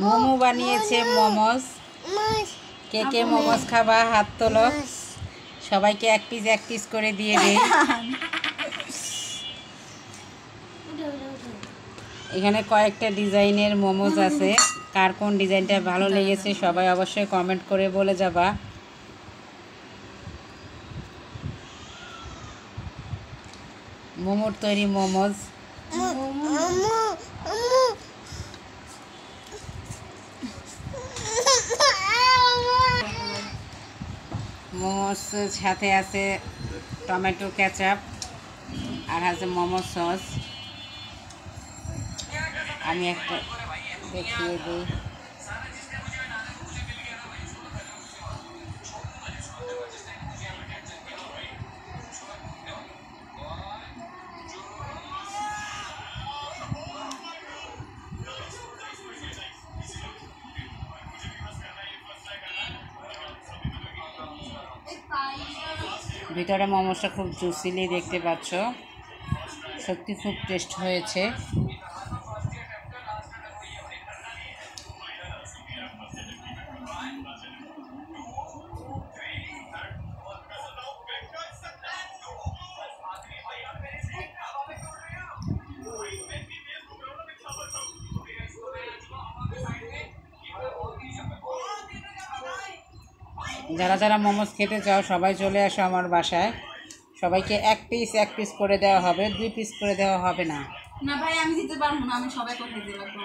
মোমো বানিয়েছে মোমোস। কে কে মোমোস খাবা হাত তোলো, সবাইকে এক পিস করে দিয়ে দিই। এখানে কয়েকটা ডিজাইনের মোমোস আছে, কার কোন ডিজাইনটা ভালো লেগেছে সবাই অবশ্যই কমেন্ট করে বলে যাবা। মোমোর তৈরি মোমোস। মোমোস সাথে আছে টমেটো কেচাপ আর আছে মোমো সস। আমি একটা দেখিয়ে দিই। ভিতরে মোমোসটা খুব জুসিলি দেখতে পাচ্ছ, সত্যি খুব টেস্ট হয়েছে। যারা যারা মোমোস খেতে চাও সবাই চলে আসো আমার বাসায়। সবাইকে এক পিস করে দেওয়া হবে, 2 পিস করে দেওয়া হবে না। না ভাই, আমি দিতে পারবো না, আমি সবাই করে দিতে পারবো।